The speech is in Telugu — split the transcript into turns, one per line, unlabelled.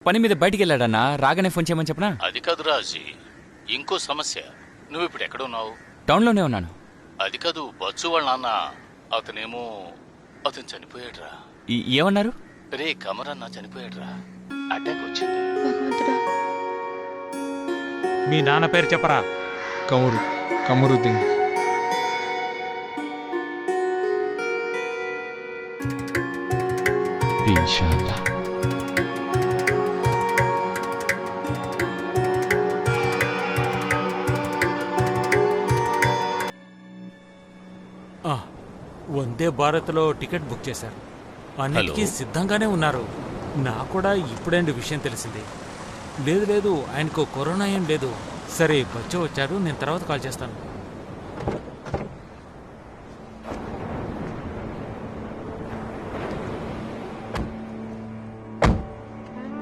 పని మీద బయటికి వెళ్ళాడన్నా, రాగానే ఫోన్ చేయమని చెప్పనా?
అది కాదు రాజీ, ఇంకో సమస్య. నువ్వు ఇప్పుడు ఎక్కడున్నావు?
టౌన్లోనే ఉన్నాను.
అది కాదు, బచ్చు వాళ్ళ నాన్న అతను చనిపోయాడురా.
ఏమన్నారు?
రే కమరన్న చనిపోయాడురా, అటాక్ వచ్చింది.
మీ నాన్న పేరు చెప్పరా?
కమరుద్దీన్.
ఇన్షాల్లా.
వందే భారత్లో టికెట్ బుక్ చేశారు. అన్నిటికీ సిద్ధంగానే ఉన్నారు. నాకు కూడా ఇప్పుడేంటి విషయం తెలిసింది. లేదు ఆయనకు కరోనా ఏం లేదు. సరే బచ్చో వచ్చారు, నేను తర్వాత కాల్ చేస్తాను.